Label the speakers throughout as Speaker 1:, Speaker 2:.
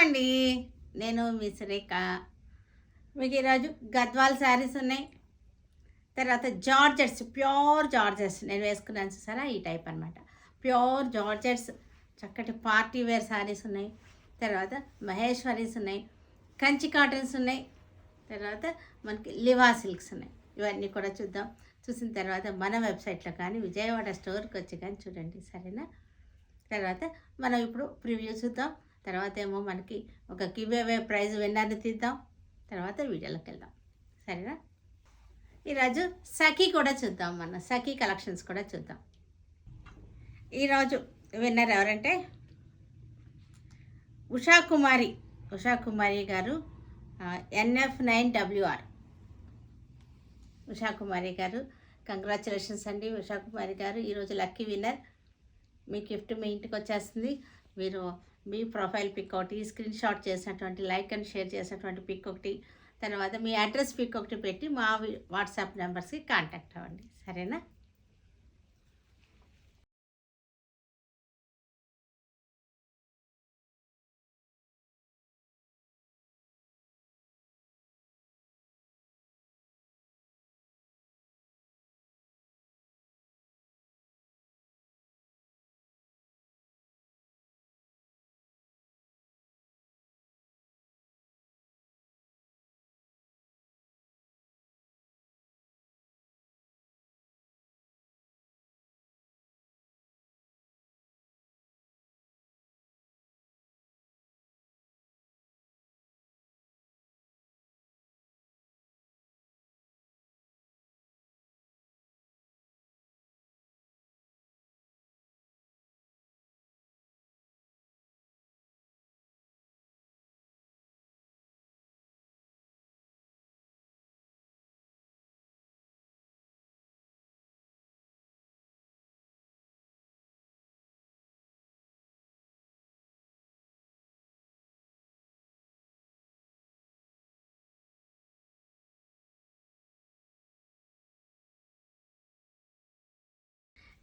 Speaker 1: అండి. నేను మీ సురేఖ. మీకు ఈరోజు గద్వాల్ శారీస్ ఉన్నాయి. తర్వాత జార్జెట్స్, ప్యూర్ జార్జెట్స్ నేను వేసుకున్నాను చూసారా, ఈ టైప్ అనమాట. ప్యూర్ జార్జెట్స్ చక్కటి పార్టీ వేర్ శారీస్ ఉన్నాయి. తర్వాత మహేశ్వరీస్ ఉన్నాయి, కంచి కాటన్స్ ఉన్నాయి. తర్వాత మనకి లివా సిల్క్స్ ఉన్నాయి. ఇవన్నీ కూడా చూద్దాం. చూసిన తర్వాత మన వెబ్సైట్లో కానీ విజయవాడ స్టోర్కి వచ్చి కానీ చూడండి, సరేనా? తర్వాత మనం ఇప్పుడు ప్రివ్యూ చూద్దాం. తర్వాత ఏమో మనకి ఒక గివ్ అవే ప్రైజ్ విన్నర్ని తీద్దాం. తర్వాత వీడియోలోకి వెళ్దాం, సరేనా? ఈరోజు సఖీ కూడా చూద్దాం, మన సఖీ కలెక్షన్స్ కూడా చూద్దాం. ఈరోజు విన్నర్ ఎవరంటే ఉషాకుమారి గారు, NF9WR. ఉషాకుమారి గారు, కంగ్రాచులేషన్స్ అండి ఉషాకుమారి గారు. ఈరోజు లక్కీ విన్నర్. మీ గిఫ్ట్ మీ ఇంటికి వచ్చేస్తుంది. మీరు మీ ప్రొఫైల్ పిక్ ఒకటి, స్క్రీన్ షాట్ చేసినటువంటి, లైక్ అండ్ షేర్ చేసినటువంటి పిక్ ఒకటి, తర్వాత మీ అడ్రస్ పిక్ ఒకటి పెట్టి మా వాట్సాప్ నెంబర్స్కి కాంటాక్ట్ అవ్వండి, సరేనా?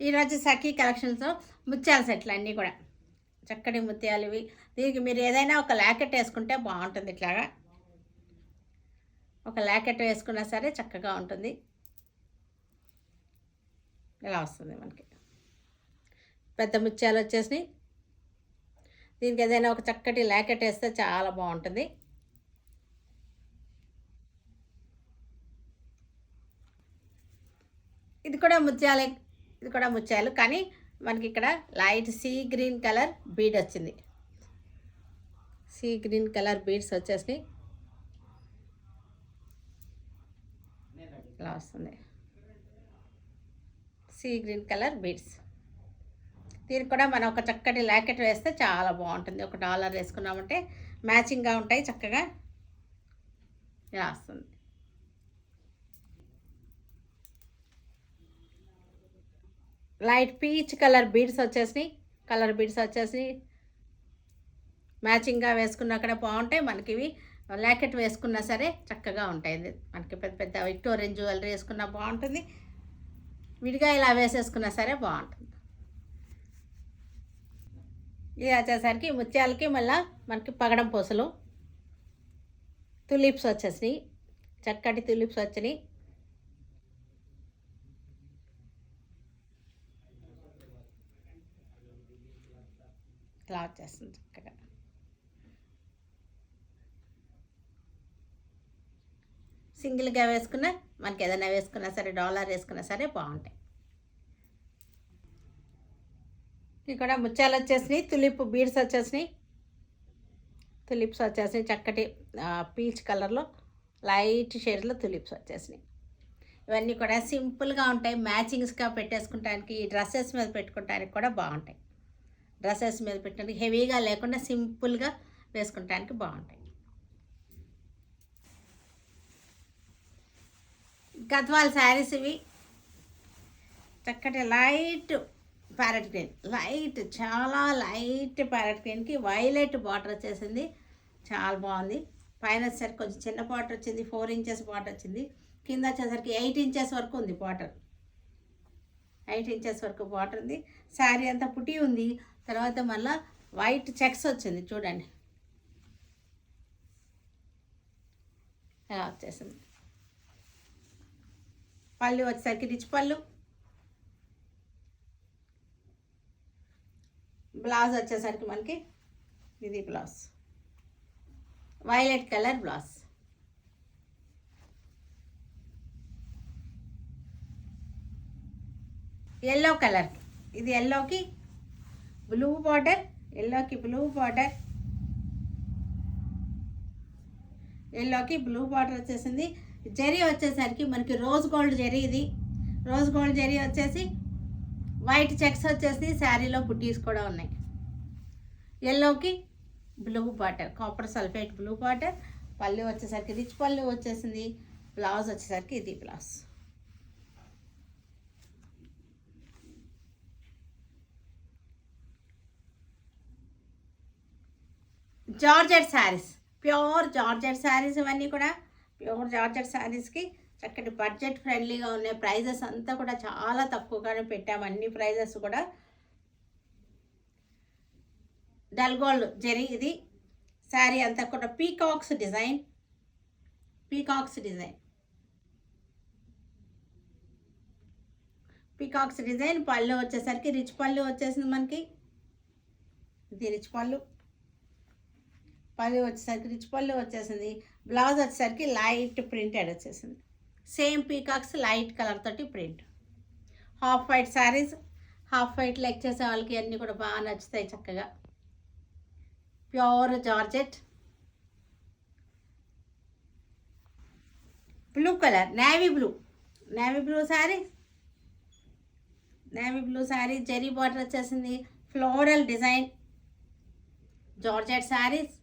Speaker 1: ఈరోజు సఖీ కలెక్షన్స్లో ముత్యాల సెట్లు అన్నీ కూడా చక్కటి ముత్యాలు ఇవి. దీనికి మీరు ఏదైనా ఒక లాకెట్ వేసుకుంటే బాగుంటుంది. ఇట్లాగా ఒక లాకెట్ వేసుకున్నా సరే చక్కగా ఉంటుంది. ఇలా వస్తుంది మనకి. పెద్ద ముత్యాలు వచ్చేసి దీనికి ఏదైనా ఒక చక్కటి లాకెట్ వేస్తే చాలా బాగుంటుంది. ఇది కూడా ముత్యాలు, కానీ మనకి ఇక్కడ light sea green colour bead వచ్చింది. సీ గ్రీన్ కలర్ బీడ్స్ వచ్చేసి ఇలా వస్తుంది. Sea green colour beads. దీనికి కూడా మనం ఒక చక్కటి లాకెట్ వేస్తే చాలా బాగుంటుంది. ఒక $1 వేసుకున్నామంటే మ్యాచింగ్గా ఉంటాయి చక్కగా. ఇలా వస్తుంది. లైట్ పీచ్ కలర్ బీడ్స్ వచ్చేసి మ్యాచింగ్గా వేసుకున్నా కూడా బాగుంటాయి. మనకి ఇవి లాకెట్ వేసుకున్నా సరే చక్కగా ఉంటాయి. మనకి పెద్ద పెద్ద విక్టోరియన్ జ్యువెలరీ వేసుకున్నా బాగుంటుంది. విడిగా ఇలా వేసేసుకున్నా సరే బాగుంటుంది. ఇది వచ్చేసరికి ముత్యాలకి మళ్ళీ మనకి పగడం పూసలు, తులిప్స్ వచ్చేసినాయి, చక్కటి తులిప్స్ వచ్చినాయి. ఇలా వచ్చేస్తుంది చక్కగా. సింగిల్గా వేసుకున్నా మనకి ఏదైనా వేసుకున్నా సరే, $1 వేసుకున్నా సరే బాగుంటాయి. ఇక్కడ ముత్యాలు వచ్చేసినాయి, తులిప్ బీడ్స్ వచ్చేసినాయి, తులిప్స్ వచ్చేసినాయి చక్కటి పీచ్ కలర్లో లైట్ షేడ్లో తులిప్స్ వచ్చేసినాయి. ఇవన్నీ కూడా సింపుల్గా ఉంటాయి. మ్యాచింగ్స్గా పెట్టేసుకుంటానికి, డ్రెస్సెస్ మీద పెట్టుకోవడానికి కూడా బాగుంటాయి. డ్రెస్సెస్ మీద పెట్టడానికి హెవీగా లేకుండా సింపుల్గా వేసుకుంటానికి బాగుంటాయి. గద్వాల్ శారీస్ ఇవి. చక్కటి లైట్ ప్యారెట్ గ్రీన్, చాలా లైట్ ప్యారెట్ గ్రీన్కి వైలెట్ బార్డర్ వచ్చేసింది. చాలా బాగుంది. పైన వచ్చేసరికి కొంచెం చిన్న బార్డర్ వచ్చింది, 4 ఇంచెస్ బార్డర్ వచ్చింది. కింద వచ్చేసరికి 8 ఇంచెస్ వరకు ఉంది బార్డర్. 8 ఇంచెస్ వరకు బార్డర్ ఉంది. శారీ అంతా పుట్టి ఉంది. తర్వాత మళ్ళీ వైట్ చెక్స్ వచ్చింది చూడండి. ఇలా వచ్చేసింది. పళ్ళు వచ్చేసరికి రిచ్ పళ్ళు. బ్లౌజ్ వచ్చేసరికి మనకి ఇది blouse, violet colour blouse. Yellow colour, ఇది ఎల్లోకి బ్లూ బార్డర్, ఎల్లోకి బ్లూ బార్డర్, ఎల్లోకి బ్లూ బార్డర్ వచ్చేసింది. జరీ వచ్చేసరికి మనకి రోజ్ గోల్డ్ జరీ, ఇది రోజ్ గోల్డ్ జరీ వచ్చేసి వైట్ చెక్స్ వచ్చేసి శారీలో బుట్టీస్ కూడా ఉన్నాయి. ఎల్లోకి blue border, copper sulphate blue border. పళ్ళు వచ్చేసరికి రిచ్ పళ్ళు వచ్చేసింది. బ్లౌజ్ వచ్చేసరికి ఇది blouse. Georgette saris, pure georgette saris. ఇవన్నీ కూడా ప్యూర్ జార్జెట్ శారీస్కి చక్కటి బడ్జెట్ ఫ్రెండ్లీగా ఉన్నాయి. ప్రైజెస్ అంతా కూడా చాలా తక్కువగానే పెట్టాము. అన్ని ప్రైజెస్ కూడా డల్ గోల్డ్ జరీ. ఇది శారీ అంతా కూడా peacocks design, peacocks design, peacocks design. పళ్ళు వచ్చేసరికి రిచ్ పళ్ళు వచ్చేసింది మనకి. ఇది రిచ్ పళ్ళు. పళ్ళు వచ్చేసరికి రిచ్ పళ్ళు వచ్చేసింది. బ్లౌజ్ వచ్చేసరికి లైట్ ప్రింటెడ్ వచ్చేసింది. సేమ్ పీకాక్స్ లైట్ కలర్ తోటి print. Half white saris, half white leg చేసే వాళ్ళకి అన్నీ కూడా బాగా నచ్చుతాయి చక్కగా. Pure georgette. Blue colour, navy blue, navy blue sari, navy blue sari. Zari border వచ్చేసింది. Floral design georgette saris.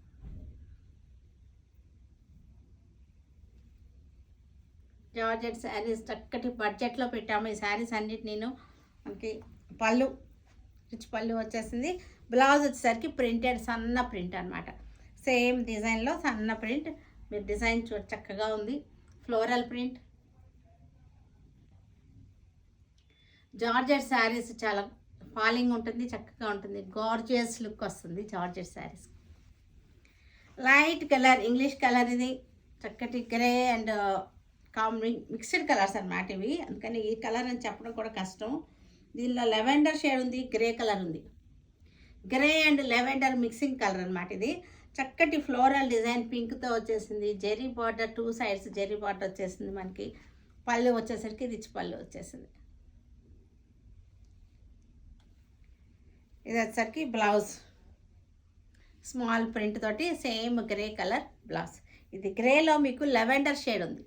Speaker 1: Georgette saris చక్కటి బడ్జెట్లో పెట్టాము ఈ శారీస్ అన్నిటి. నేను మనకి పళ్ళు రిచ్ పళ్ళు వచ్చేసింది. బ్లౌజ్ వచ్చేసరికి ప్రింటెడ్ సన్న ప్రింట్ అనమాట. సేమ్ డిజైన్లో సన్న ప్రింట్. మీరు డిజైన్ చక్కగా ఉంది. Floral print. జార్జెట్ శారీస్ చాలా ఫాలింగ్ ఉంటుంది, చక్కగా ఉంటుంది. గార్జియస్ లుక్ వస్తుంది georgette saris. Light colour, English colour. ఇది చక్కటి గ్రే అండ్ మిక్స్డ్ కలర్స్ అన్నమాట ఇవి. అందుకని ఈ కలర్ అని చెప్పడం కూడా కష్టం. దీనిలో లెవెండర్ షేడ్ ఉంది, గ్రే కలర్ ఉంది. Grey and lavender mixing colour అనమాట ఇది. చక్కటి ఫ్లోరల్ డిజైన్ పింక్తో వచ్చేసింది. Zari border, 2 sides zari border వచ్చేసింది మనకి. పళ్ళు వచ్చేసరికి రిచ్ పళ్ళు వచ్చేసింది. ఇది వచ్చేసరికి బ్లౌజ్ స్మాల్ ప్రింట్ తోటి సేమ్ గ్రే కలర్ బ్లౌజ్. ఇది గ్రేలో మీకు లెవెండర్ షేడ్ ఉంది.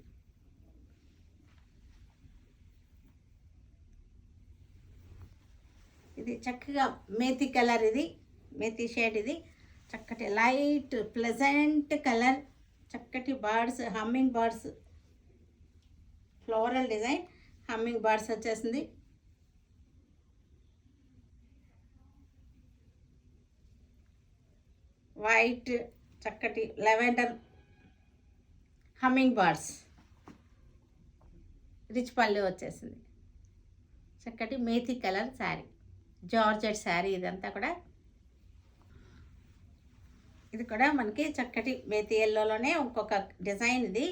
Speaker 1: ఇది చక్కగా మేతి కలర్, ఇది మేతి షేడ్. ఇది చక్కటి లైట్ ప్లెజెంట్ కలర్. చక్కటి birds, humming birds, floral design, humming birds వచ్చేసింది. వైట్ చక్కటి lavender humming birds. Rich pallu వచ్చేసింది. చక్కటి మేతి కలర్ శారీ, జార్జెట్ శారీ. ఇదంతా కూడా ఇది కూడా మనకి చక్కటి మేతి ఎల్లోలోనే ఇంకొక డిజైన్. ఇది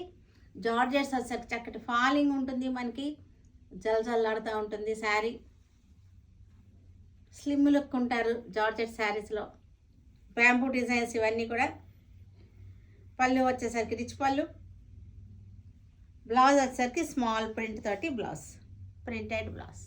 Speaker 1: జార్జెట్స్ వచ్చేసరికి చక్కటి ఫాలింగ్ ఉంటుంది మనకి, జల్జల్లాడుతూ ఉంటుంది శారీ. స్లిమ్ లుక్ ఉంటారు జార్జెట్ శారీస్లో. బ్యాంబూ డిజైన్స్ ఇవన్నీ కూడా. పళ్ళు వచ్చేసరికి రిచ్ పళ్ళు. బ్లౌజ్ వచ్చేసరికి స్మాల్ ప్రింట్ తోటి బ్లౌజ్, ప్రింటెడ్ బ్లౌజ్.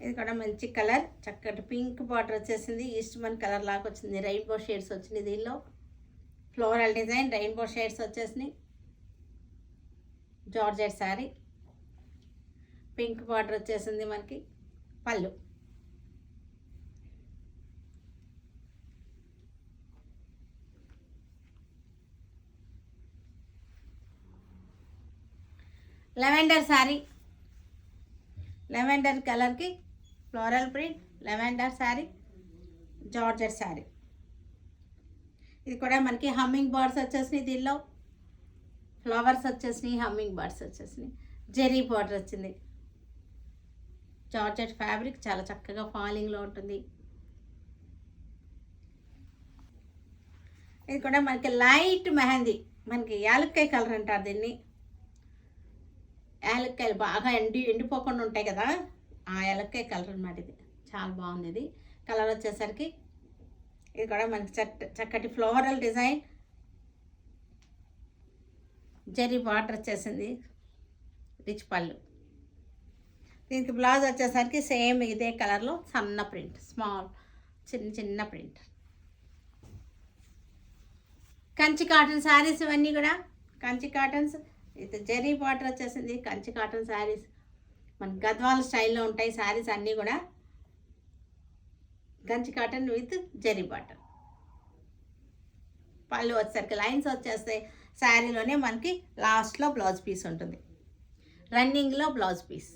Speaker 1: ఇది కూడా మంచి కలర్, చక్కటి పింక్ బార్డర్ వచ్చేసింది. ఈస్ట్మన్ కలర్ లాగా వచ్చింది. రెయిన్బో షేడ్స్ వచ్చినాయి దీనిలో. ఫ్లోరల్ డిజైన్, రెయిన్బో షేడ్స్ వచ్చేసినాయి. జార్జెట్ శారీ, పింక్ బార్డర్ వచ్చేసింది మనకి. పళ్ళు లెవెండర్ శారీ, లెవెండర్ కలర్కి floral print, lavender sari, georgette sari. ఇది కూడా మనకి హమ్మింగ్ బర్డ్స్ వచ్చేసినాయి. దీనిలో ఫ్లవర్స్ వచ్చేసినాయి, హమ్మింగ్ బర్డ్స్ వచ్చేసినాయి. జెరీ బార్డర్ వచ్చింది. జార్జెట్ ఫ్యాబ్రిక్ చాలా చక్కగా ఫాలింగ్లో ఉంటుంది. ఇది కూడా మనకి లైట్ మెహందీ, మనకి యాలక్కాయ కలర్ అంటారు దీన్ని. యాలక్కాయలు బాగా ఎండిపోకుండా ఉంటాయి కదా, ఆ యాలక్కాయ కలర్ అన్నమాట ఇది. చాలా బాగుంది ఇది కలర్ వచ్చేసరికి. ఇది కూడా మనకి చక్కటి ఫ్లోరల్ డిజైన్, జరీ బార్డర్ వచ్చేసింది, రిచ్ పళ్ళు. దీనికి బ్లౌజ్ వచ్చేసరికి సేమ్ ఇదే కలర్లో సన్న ప్రింట్, స్మాల్ చిన్న ప్రింట్. కంచి కాటన్ శారీస్ ఇవన్నీ కూడా కంచి కాటన్స్. ఇది జరీ బార్డర్ వచ్చేసింది, కంచి కాటన్ శారీస్ మన గద్వాల స్టైల్లో ఉంటాయి శారీస్ అన్నీ కూడా. Kanchi cotton with zari border. పళ్ళు వచ్చేసరికి లైన్స్ వచ్చేస్తాయి. శారీలోనే మనకి లాస్ట్లో బ్లౌజ్ పీస్ ఉంటుంది, రన్నింగ్లో బ్లౌజ్ పీస్.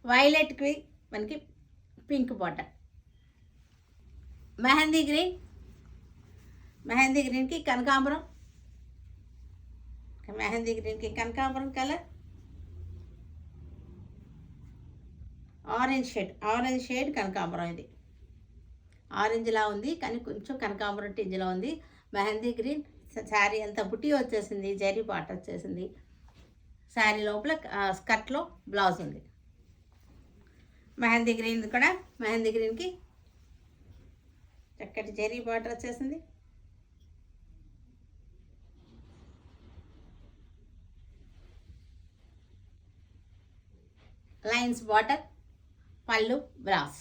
Speaker 1: వైలెట్కి మనకి పింక్ బార్డర్. మెహందీ గ్రీన్కి కనకాంబరం, మెహందీ గ్రీన్కి కనకాంబరం కలర్. ఆరెంజ్ షేడ్ కనకాంబరం. ఇది ఆరెంజ్లా ఉంది కానీ కొంచెం కనకాంబరం టింజ్లో ఉంది. మెహందీ గ్రీన్ శారీ అంతా బుట్టి వచ్చేసింది, జరీ బార్డర్ వచ్చేసింది. శారీ లోపల స్కర్ట్లో బ్లౌజ్ ఉంది. మెహందీ గ్రీన్కి చక్కటి జరీ బార్డర్ వచ్చేసింది. లైన్స్ బార్డర్, పళ్ళు బ్రాస్.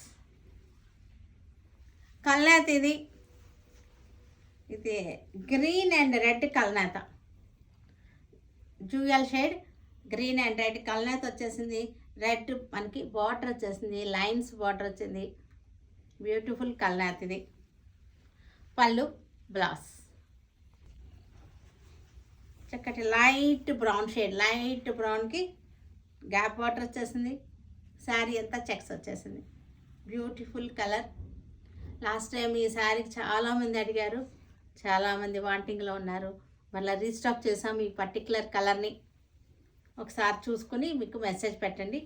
Speaker 1: కల్నేత ఇది green and red kalneta, jewel shade green and red kalneta వచ్చేసింది. రెడ్ మనకి బార్డర్ వచ్చేసింది, లైన్స్ బార్డర్ వచ్చింది. బ్యూటిఫుల్ కల్నేత ఇది. పళ్ళు బ్లౌజ్ చక్కటి లైట్ బ్రౌన్ షేడ్, లైట్ బ్రౌన్కి గ్యాప్ బార్డర్ వచ్చేసింది. శారీ అంతా చెక్స్ వచ్చేసింది. Beautiful colour. లాస్ట్ టైం ఈ శారీకి చాలామంది అడిగారు, చాలామంది వాంటింగ్లో ఉన్నారు. మళ్ళీ రీస్టాక్ చేసాం ఈ పర్టికులర్ కలర్ని. ఒకసారి చూసుకొని మీకు మెసేజ్ పెట్టండి.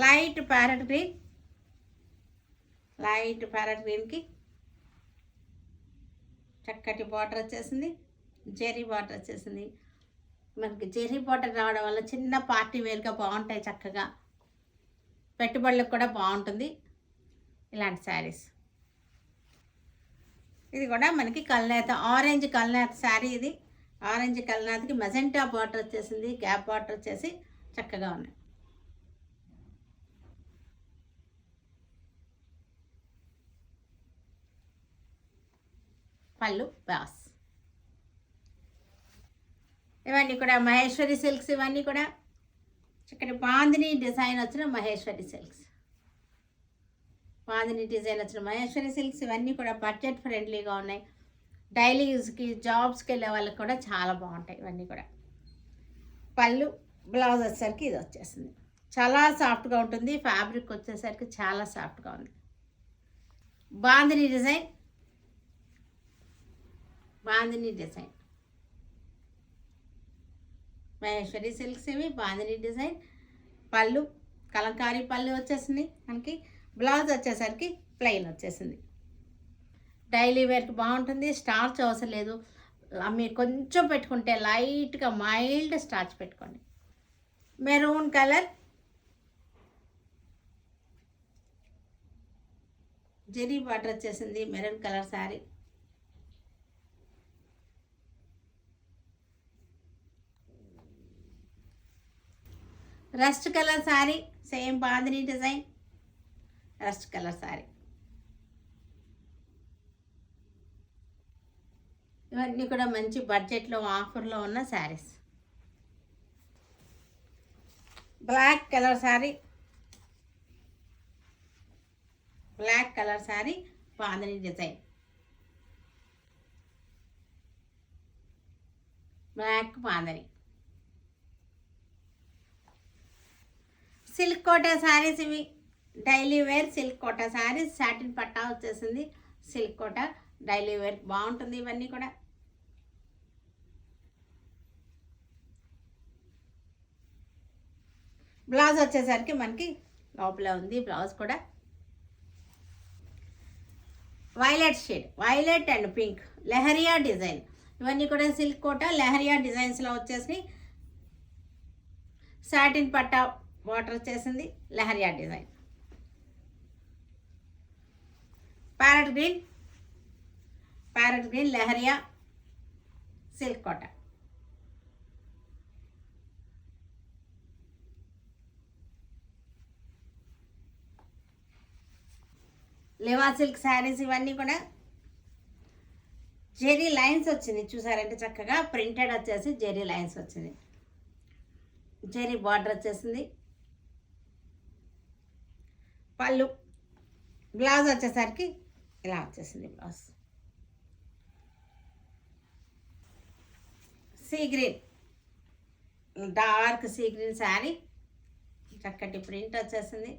Speaker 1: లైట్ ప్యారెట్ గ్రీన్కి చక్కటి బార్డర్ వచ్చేసింది, జెరీ బార్డర్ వచ్చేసింది. మనకి జెరీ బార్డర్ రావడం వల్ల చిన్న పార్టీ వేర్గా బాగుంటాయి, చక్కగా పెట్టుబడులకు కూడా బాగుంటుంది ఇలాంటి శారీస్. ఇది కూడా మనకి కల్నేత, ఆరెంజ్ కల్నేత శారీ ఇది. ఆరెంజ్ కల్నేతకి మెజెంటా బార్డర్ వచ్చేసింది, గ్యాప్ బార్డర్ వచ్చేసి చక్కగా ఉన్నాయి. పళ్ళు బాస్. ఇవన్నీ కూడా మహేశ్వరి సిల్క్స్. ఇవన్నీ కూడా చక్కటి బాందిని డిజైన్ వచ్చిన మహేశ్వరి సిల్క్స్. మహేశ్వరి సిల్క్స్ ఇవన్నీ కూడా బడ్జెట్ ఫ్రెండ్లీగా ఉన్నాయి. డైలీ యూజ్కి, జాబ్స్కి వెళ్ళే వాళ్ళకి కూడా చాలా బాగుంటాయి ఇవన్నీ కూడా. పళ్ళు బ్లౌజ్ వచ్చేసరికి ఇది వచ్చేసింది. చాలా సాఫ్ట్గా ఉంటుంది. ఫ్యాబ్రిక్ వచ్చేసరికి చాలా సాఫ్ట్గా ఉంది. బాందిని డిజైన్ మహేశ్వరి సిల్క్స్ ఇవి. బాందిని డిజైన్. పళ్ళు కలంకారీ పళ్ళు వచ్చేసింది మనకి. బ్లౌజ్ వచ్చేసరికి ప్లెయిన్ వచ్చేసింది. డైలీ వేర్కి బాగుంటుంది. స్టార్చ్ అవసరం లేదు. మీరు కొంచెం పెట్టుకుంటే లైట్గా మైల్డ్ స్టార్చ్ పెట్టుకోండి. మెరూన్ కలర్, జెరీ బార్డర్ వచ్చేసింది. Maroon colour sari. Rust colour sari, same bandhani design, rust colour sari. ఇవన్నీ కూడా మంచి బడ్జెట్లో ఆఫర్లో ఉన్న saris. Black colour sari, bandhani design. Black bandhani. Silk Kota saris ఇవి. Daily wear silk Kota saris. Satin పట్టా వచ్చేసింది. సిల్క్ కోటా డైలీ వేర్ బాగుంటుంది ఇవన్నీ కూడా. బ్లౌజ్ వచ్చేసరికి మనకి లోపల ఉంది బ్లౌజ్ కూడా. Violet shade, violet and pink, leheriya design. ఇవన్నీ కూడా సిల్క్ కోట లెహరియా డిజైన్స్లో వచ్చేసి సాటిన్ పట్టా బార్డర్ వచ్చేసింది, leheriya design. Parrot green leheriya silk Kota. లేవా సిల్క్ శారీస్ ఇవన్నీ కూడా జెరీ లైన్స్ వచ్చింది చూసారంటే చక్కగా ప్రింటెడ్ వచ్చేసి జెరీ లైన్స్ వచ్చింది, జెరీ బార్డర్ వచ్చేసింది. పళ్ళు, బ్లౌజ్ వచ్చేసరికి ఇలా వచ్చేసింది blouse. Sea green, dark sea green sari, చక్కటి ప్రింట్ వచ్చేసింది.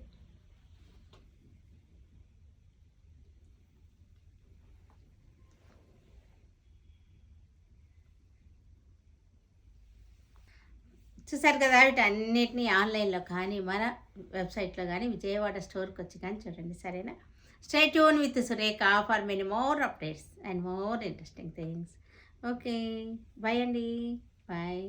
Speaker 1: చూసారు కదా, వీటన్నిటినీ ఆన్లైన్లో కానీ మన వెబ్సైట్లో కానీ విజయవాడ స్టోర్కి వచ్చి కానీ చూడండి, సరేనా? Stay tune with Surekha for many more updates and more interesting things. Okay, bye అండి, బాయ్.